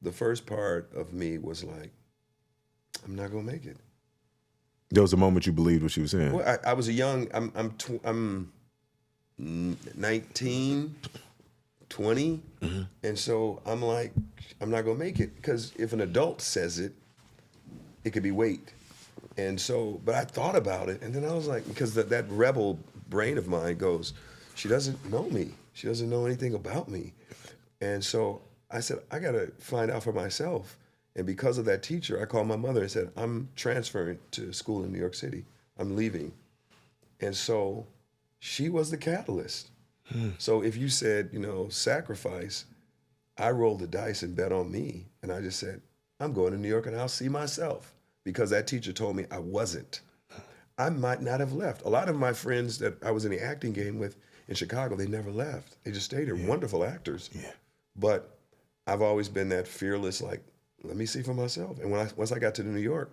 S1: the first part of me was like, I'm not gonna make it.
S2: There was a moment you believed what she was saying.
S1: Well, I was a young, I'm 19, 20, and so I'm like, I'm not gonna make it, because if an adult says it, it could be weight. And so, but I thought about it, and then I was like, because that rebel brain of mine goes, she doesn't know me. She doesn't know anything about me. And so I said, I gotta find out for myself. And because of that teacher, I called my mother and said, I'm transferring to school in New York City. I'm leaving. And so she was the catalyst. So if you said, sacrifice, I rolled the dice and bet on me. And I just said, I'm going to New York and I'll see myself. Because that teacher told me I wasn't. I might not have left. A lot of my friends that I was in the acting game with in Chicago, they never left. They just stayed here, wonderful actors. Yeah. But I've always been that fearless, like, let me see for myself. And once I got to New York,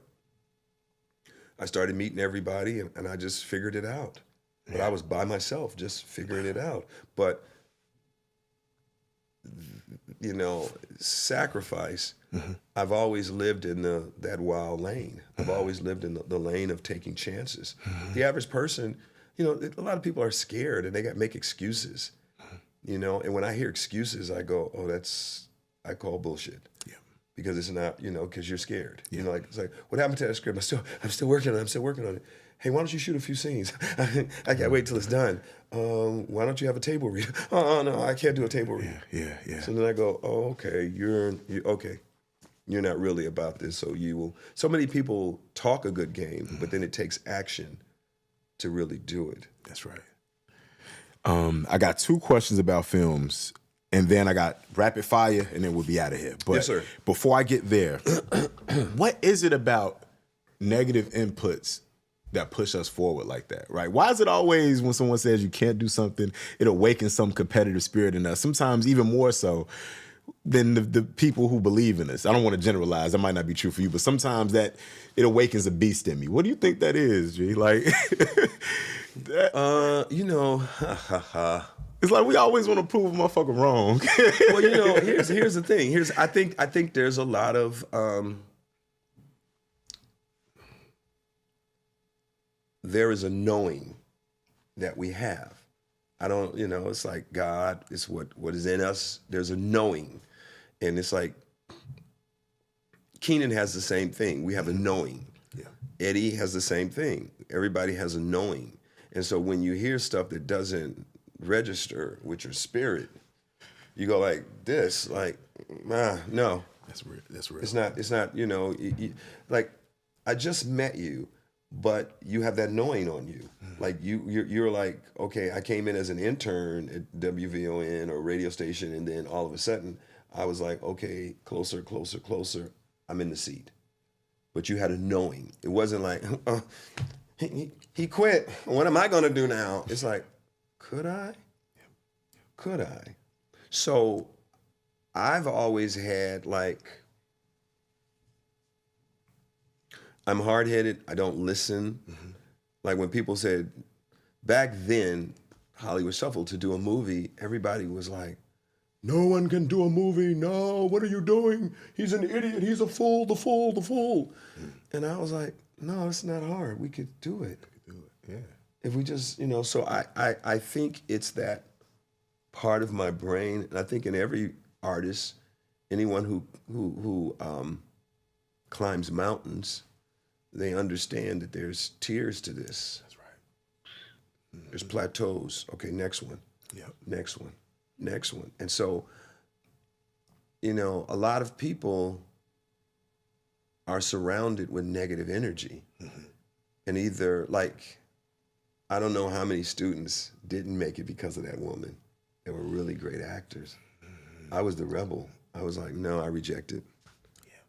S1: I started meeting everybody, and I just figured it out. Yeah. But I was by myself, just figuring it out. But, sacrifice, I've always lived in that wild lane. I've always lived in the lane of taking chances. The average person, a lot of people are scared, and they make excuses. you know. And when I hear excuses, I go, oh, I call bullshit.
S2: Yeah.
S1: Because it's not, you know, because you're scared.
S2: Yeah.
S1: You know, like, it's like, what happened to that script? I'm still working on it. I'm still working on it. Hey, why don't you shoot a few scenes? I can't wait till it's done. Why don't you have a table read? Oh, no, I can't do a table read.
S2: Yeah.
S1: So then I go, oh, okay, okay. You're not really about this, so you will. So many people talk a good game, but then it takes action to really do it.
S2: That's right. I got 2 questions about films, and then I got rapid fire, and then we'll be out of here. But
S1: Yes, sir.
S2: Before I get there, what is it about negative inputs that push us forward like that, right? Why is it always when someone says you can't do something, it awakens some competitive spirit in us, sometimes even more so than the people who believe in us? I don't want to generalize. That might not be true for you, but sometimes that it awakens a beast in me. What do you think that is, G? Like,
S1: You know,
S2: it's like we always want to prove a motherfucker wrong.
S1: well, you know, here's the thing. I think there's a lot of there is a knowing that we have. I don't, you know, it's like God is what is in us. There's a knowing, and it's like Keenan has the same thing. We have a knowing.
S2: Yeah.
S1: Eddie has the same thing. Everybody has a knowing, and so when you hear stuff that doesn't register with your spirit, you go like this, like, no.
S2: That's real. That's real.
S1: It's not, you know, like, I just met you, but you have that knowing on you. Like, you're like, okay, I came in as an intern at WVON or radio station, and then all of a sudden, I was like, okay, closer. I'm in the seat. But you had a knowing. It wasn't like, he quit. What am I going to do now? It's like, could I? Could I? So I've always had, like, I'm hard-headed. I don't listen. Like, when people said, back then, Hollywood Shuffle, to do a movie, everybody was like, no one can do a movie. No, what are you doing? He's an idiot. He's a fool, the fool. And I was like, no, it's not hard. We could do it.
S2: Yeah.
S1: If we just, you know, so I think it's that part of my brain, and I think in every artist, anyone who climbs mountains, they understand that there's tiers to this.
S2: That's right.
S1: There's plateaus. Okay, next one.
S2: Yep.
S1: Next one. And so, you know, a lot of people are surrounded with negative energy. And either, like, I don't know how many students didn't make it because of that woman. They were really great actors. I was the rebel. I was like, no, I reject it.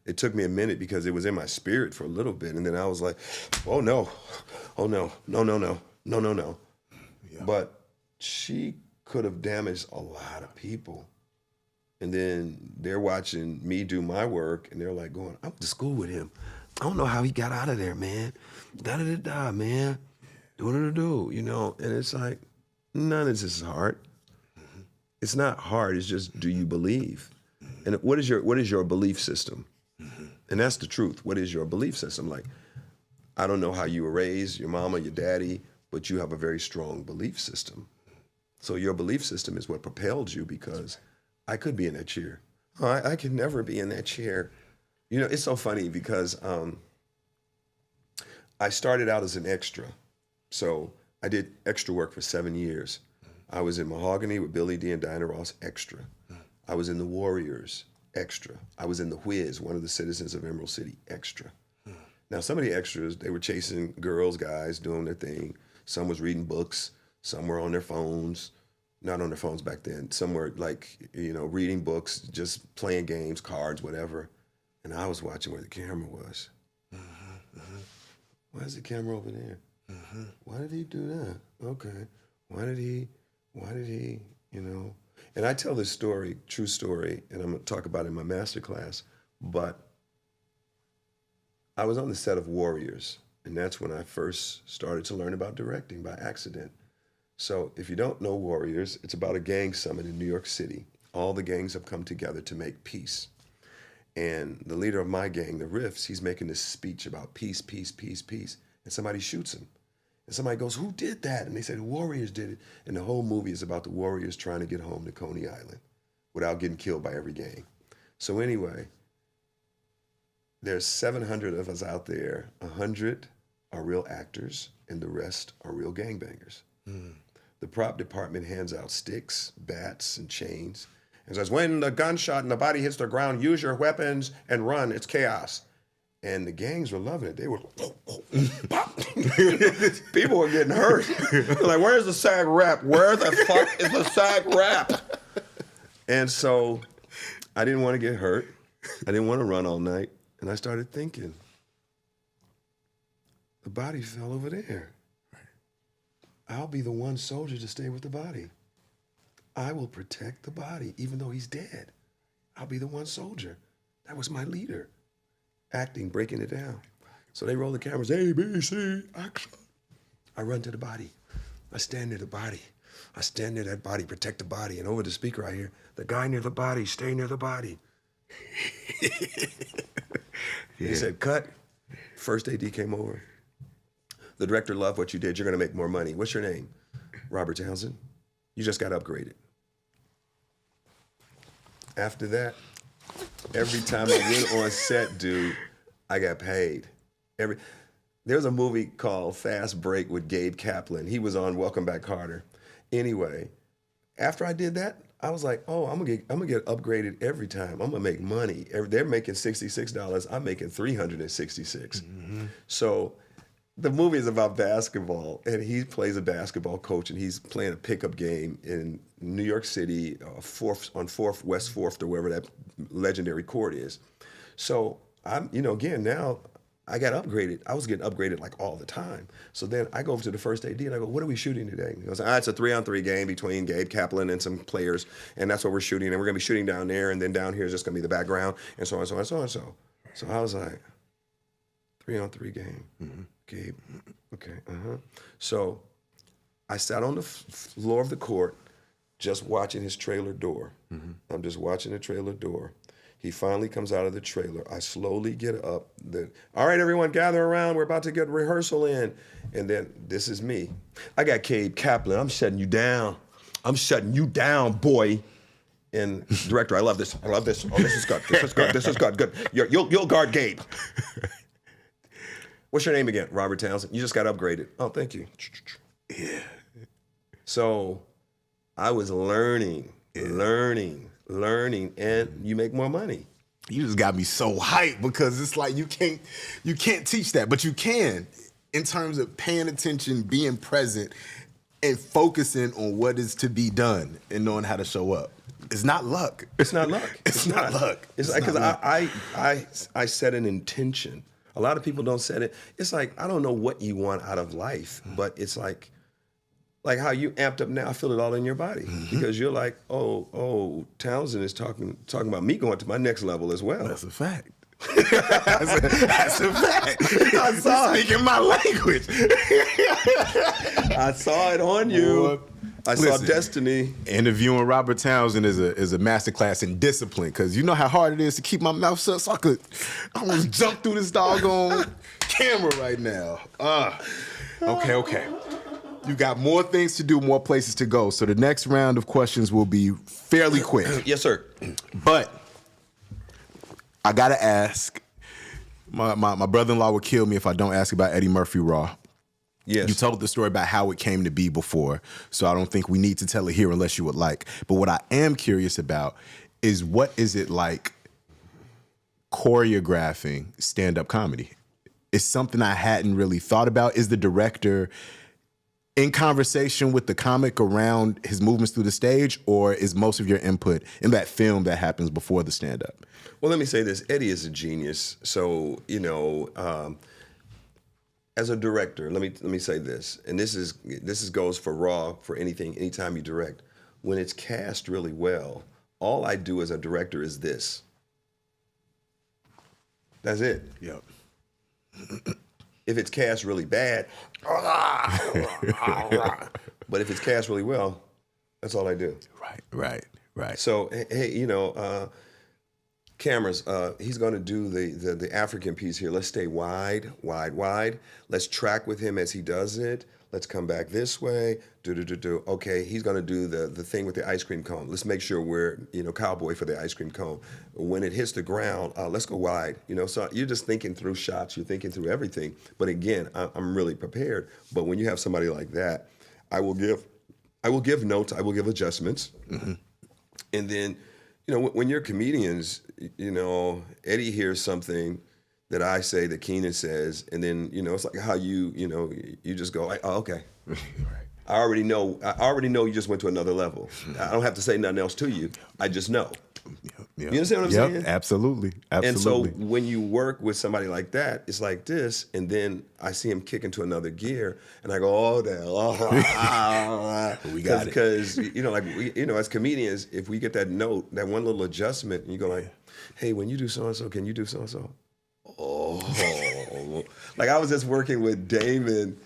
S1: It took me a minute because it was in my spirit for a little bit. And then I was like, oh no. Yeah. But she could have damaged a lot of people. And then they're watching me do my work and they're like going, I went to school with him. I don't know how he got out of there, man. Da-da-da-da, man. Do, you know? And it's like, none of this is hard. It's not hard. It's just, do you believe? And what is your belief system? And that's the truth. What is your belief system? Like, I don't know how you were raised, your mama, your daddy, but you have a very strong belief system. So your belief system is what propelled you, because I could be in that chair. Oh, I could never be in that chair. You know, it's so funny because I started out as an extra. So I did extra work for 7 years. I was in Mahogany with Billy D and Diana Ross, extra. I was in The Warriors, extra. I was in The Whiz, one of the citizens of Emerald City, extra. Now, some of the extras, they were chasing girls, guys, doing their thing. Some was reading books. Some were on their phones. Not on their phones back then. Some were, like, you know, reading books, just playing games, cards, whatever. And I was watching where the camera was. Why is the camera over there? Why did he do that? Okay. Why did he, you know? And I tell this story, true story, and I'm going to talk about it in my masterclass, but I was on the set of Warriors, and that's when I first started to learn about directing by accident. So if you don't know Warriors, it's about a gang summit in New York City. All the gangs have come together to make peace. And the leader of my gang, the Riffs, he's making this speech about peace, peace, peace, peace, and somebody shoots him. And somebody goes, who did that? And they said, the Warriors did it. And the whole movie is about the Warriors trying to get home to Coney Island without getting killed by every gang. So anyway, there's 700 of us out there. 100 are real actors, and the rest are real gangbangers. The prop department hands out sticks, bats, and chains, and says, when the gunshot and the body hits the ground, use your weapons and run. It's chaos. And the gangs were loving it. They were, pop. People were getting hurt. They're like, where's the SAG rap? Where the fuck is the SAG rap? And so I didn't want to get hurt. I didn't want to run all night. And I started thinking, the body fell over there. I'll be the one soldier to stay with the body. I will protect the body, even though he's dead. I'll be the one soldier. That was my leader. Acting, breaking it down. So they roll the cameras, A, B, C, action. I run to the body. I stand near the body. I stand near that body, protect the body. And over the speaker I hear, the guy near the body, stay near the body. He said, cut. First AD came over. The director loved what you did. You're going to make more money. What's your name? Robert Townsend. You just got upgraded. After that, every time I went on set, dude, I got paid. There's a movie called Fast Break with Gabe Kaplan. He was on Welcome Back, Carter. Anyway, after I did that, I was like, oh, I'm gonna get upgraded every time. I'm gonna make money. They're making $66. I'm making $366. So the movie is about basketball, and he plays a basketball coach, and he's playing a pickup game in New York City, on 4th, West 4th, or wherever that legendary court is. So I'm, again, now I got upgraded. I was getting upgraded like all the time. So then I go over to the first AD and I go, what are we shooting today? He goes, it's a 3-on-3 game between Gabe Kaplan and some players, and that's what we're shooting. And we're gonna be shooting down there, and then down here is just gonna be the background, and so on, so on, so on, so. So I was like, 3-on-3 game. Gabe, okay, So I sat on the floor of the court just watching his trailer door. I'm just watching the trailer door. He finally comes out of the trailer. I slowly get up. All right, everyone, gather around. We're about to get rehearsal in. And then this is me. I got Gabe Kaplan. I'm shutting you down. I'm shutting you down, boy. And director, I love this. I love this. Oh, this is good. This is good. This is good. Good. You'll guard Gabe. What's your name again? Robert Townsend. You just got upgraded. Oh, thank you. Yeah. So I was learning, and you make more money.
S2: You just got me so hyped, because it's like you can't teach that, but you can, in terms of paying attention, being present, and focusing on what is to be done and knowing how to show up. It's not luck.
S1: It's not luck.
S2: It's not luck.
S1: It's like, because I set an intention. A lot of people don't set it. It's like, I don't know what you want out of life, but it's like how you amped up now. I feel it all in your body, because you're like, oh, Townsend is talking about me going to my next level as well.
S2: That's a fact. That's a fact. I saw it. Speaking my language.
S1: I saw it on you. I saw destiny.
S2: Interviewing Robert Townsend is a masterclass in discipline, because you know how hard it is to keep my mouth shut, so I could almost jump through this doggone camera right now. Okay. You got more things to do, more places to go. So the next round of questions will be fairly quick.
S1: Yes, sir.
S2: But I gotta ask. My brother-in-law would kill me if I don't ask about Eddie Murphy Raw.
S1: Yes.
S2: You told the story about how it came to be before, so I don't think we need to tell it here unless you would like. But what I am curious about is, what is it like choreographing stand-up comedy? It's something I hadn't really thought about. Is the director in conversation with the comic around his movements through the stage, or is most of your input in that film that happens before the stand-up?
S1: Well, let me say this. Eddie is a genius. So, as a director, let me say this, and this goes for Raw, for anytime you direct. When it's cast really well, all I do as a director is this. That's it.
S2: Yep.
S1: If it's cast really bad, but if it's cast really well, that's all I do.
S2: Right.
S1: So, hey, Cameras. He's going to do the African piece here. Let's stay wide, wide, wide. Let's track with him as he does it. Let's come back this way. Do. Okay, he's going to do the thing with the ice cream cone. Let's make sure we're cowboy for the ice cream cone. When it hits the ground, let's go wide. So you're just thinking through shots. You're thinking through everything. But again, I'm really prepared. But when you have somebody like that, I will give notes. I will give adjustments, and then. When you're comedians, Eddie hears something that I say that Keenan says, and then, it's like how you just go, oh, okay. Right. I already know you just went to another level. I don't have to say nothing else to you. I just know. You understand what I'm saying?
S2: Absolutely.
S1: And so when you work with somebody like that, it's like this, and then I see him kick into another gear, and I go, oh,
S2: we got it.
S1: Because, as comedians, if we get that note, that one little adjustment, and you go like, hey, when you do so-and-so, can you do so-and-so? Oh. Like I was just working with Damon.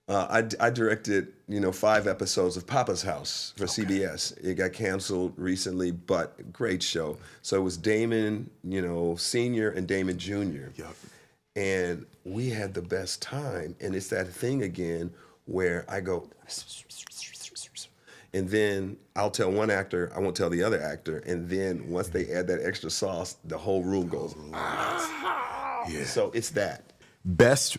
S1: I directed, 5 episodes of Papa's House for CBS. It got canceled recently, but great show. So it was Damon, Senior and Damon Junior.
S2: Yep.
S1: And we had the best time. And it's that thing again where I go, and then I'll tell one actor, I won't tell the other actor. And then once they add that extra sauce, the whole room goes, Yeah. So it's that.
S2: Best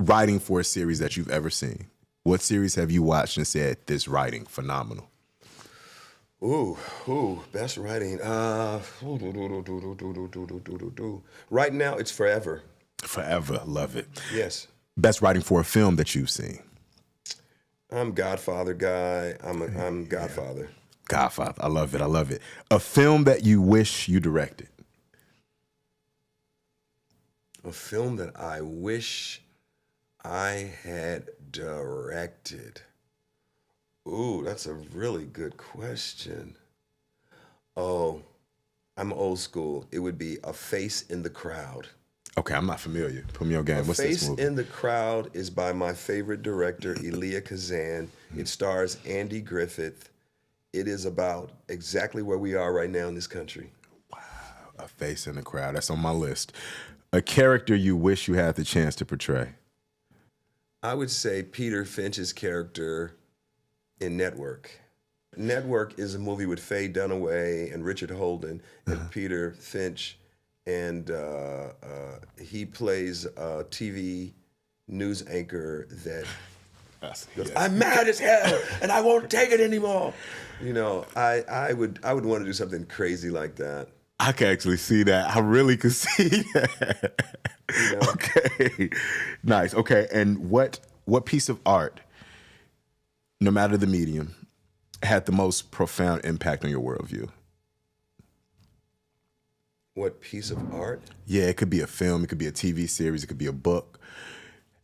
S2: writing for a series that you've ever seen. What series have you watched and said, this writing, phenomenal?
S1: Best writing. Right now, it's Forever.
S2: Forever, love it.
S1: Yes.
S2: Best writing for a film that you've seen.
S1: I'm Godfather guy. I'm Godfather.
S2: Godfather, I love it, I love it. A film that you wish you directed.
S1: A film that I wish I had directed. Ooh, that's a really good question. Oh, I'm old school. It would be A Face in the Crowd.
S2: Okay, I'm not familiar. Put me on game. What's this movie?
S1: A Face in the Crowd is by my favorite director, Elia Kazan. It stars Andy Griffith. It is about exactly where we are right now in this country.
S2: Wow, A Face in the Crowd. That's on my list. A character you wish you had the chance to portray.
S1: I would say Peter Finch's character in Network. Network is a movie with Faye Dunaway and Richard Holden and Peter Finch, and he plays a TV news anchor that goes, I'm mad as hell and I won't take it anymore. I would want to do something crazy like that.
S2: I can actually see that. I really could see that. Okay, nice. Okay, and what piece of art, no matter the medium, had the most profound impact on your worldview?
S1: What piece of art?
S2: Yeah, it could be a film, it could be a TV series, it could be a book.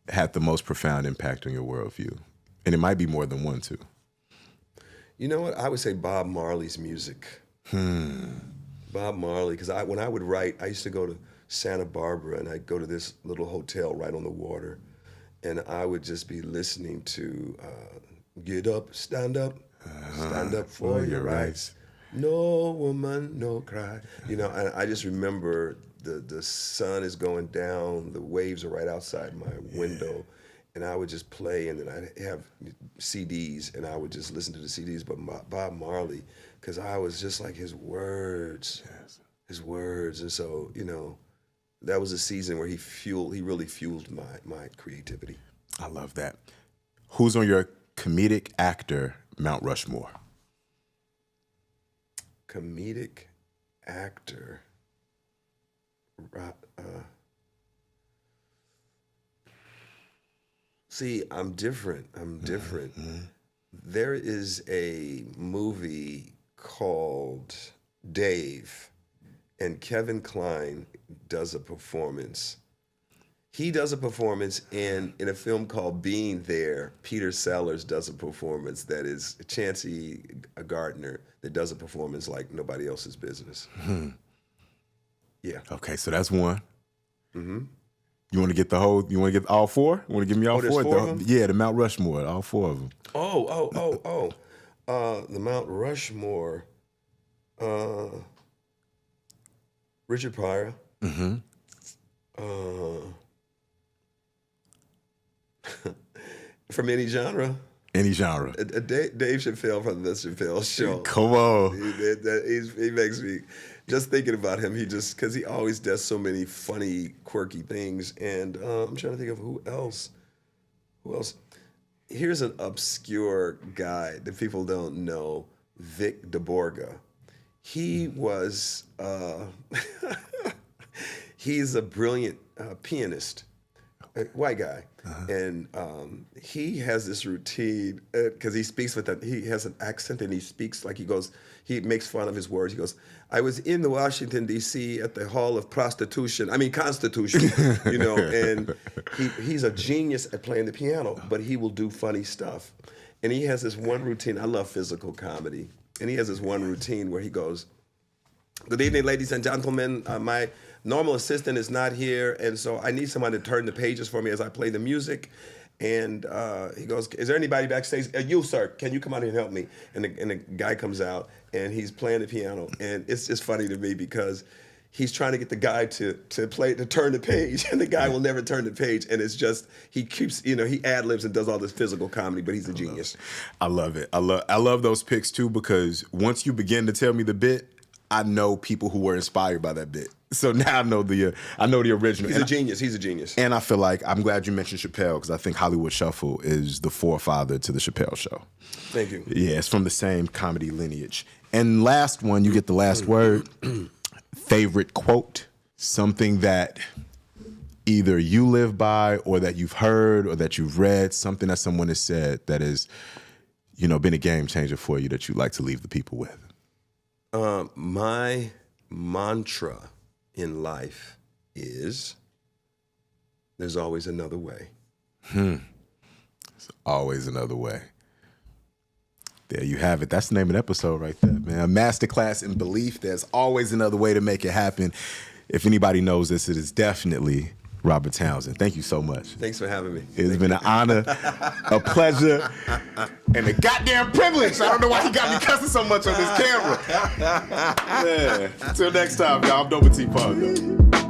S2: Had the most profound impact on your worldview, and it might be more than one too.
S1: You know what? I would say Bob Marley's music. Bob Marley, because when I would write, I used to go to Santa Barbara, and I'd go to this little hotel right on the water, and I would just be listening to Get Up, Stand Up for Your Rights. No woman, no cry. And I just remember the sun is going down, the waves are right outside my window, and I would just play, and then I'd have CDs, and I would just listen to the CDs, but Bob Marley, because I was just like his words, and so, that was a season where he really fueled my creativity.
S2: I love that. Who's on your comedic actor Mount Rushmore?
S1: Comedic actor. See, I'm different. There is a movie called Dave, and Kevin Kline does a performance. He does a performance in a film called Being There. Peter Sellers does a performance that is Chancey Gardner that does a performance like nobody else's business. Yeah.
S2: Okay, so that's one. You want to get you want to get all four? You want to give me all four?
S1: Four of them?
S2: Yeah, the Mount Rushmore, all four of them.
S1: The Mount Rushmore. Richard Pryor.
S2: Mm-hmm.
S1: From any genre.
S2: Any genre.
S1: Dave Chappelle from the Chappelle Show.
S2: Come on.
S1: He makes me, just thinking about him, because he always does so many funny, quirky things. And I'm trying to think of who else. Here's an obscure guy that people don't know, Vic DeBorga. He was, he's a brilliant pianist, a white guy. And he has this routine, because he speaks he has an accent, and he speaks like he makes fun of his words. He goes, I was in the Washington, D.C. at the Hall of Constitution, and he's a genius at playing the piano, but he will do funny stuff. And he has this one routine. I love physical comedy. And he has this one routine where he goes, good evening, ladies and gentlemen. My normal assistant is not here, and so I need someone to turn the pages for me as I play the music. And he goes, is there anybody backstage? You, sir, can you come out here and help me? And the guy comes out, and he's playing the piano. And it's just funny to me because he's trying to get the guy to turn the page, and the guy will never turn the page. And it's just, he keeps, he ad-libs and does all this physical comedy, but he's a genius.
S2: I love it. I love those picks too, because once you begin to tell me the bit, I know people who were inspired by that bit. So now I know the original.
S1: He's a genius. He's a genius.
S2: And I feel like, I'm glad you mentioned Chappelle, because I think Hollywood Shuffle is the forefather to the Chappelle Show.
S1: Thank you.
S2: Yeah, it's from the same comedy lineage. And last one, you get the last word. Favorite quote, something that either you live by, or that you've heard, or that you've read, something that someone has said that has, been a game changer for you that you'd like to leave the people with.
S1: My mantra in life is, there's always another way.
S2: There's always another way. There you have it. That's the name of the episode right there, man. A masterclass in belief. There's always another way to make it happen. If anybody knows this, it is definitely Robert Townsend. Thank you so much.
S1: Thanks for having me.
S2: It's been an honor, a pleasure, and a goddamn privilege. I don't know why he got me cussing so much on this camera. Yeah. Until next time, y'all. I'm Dometi Pongo.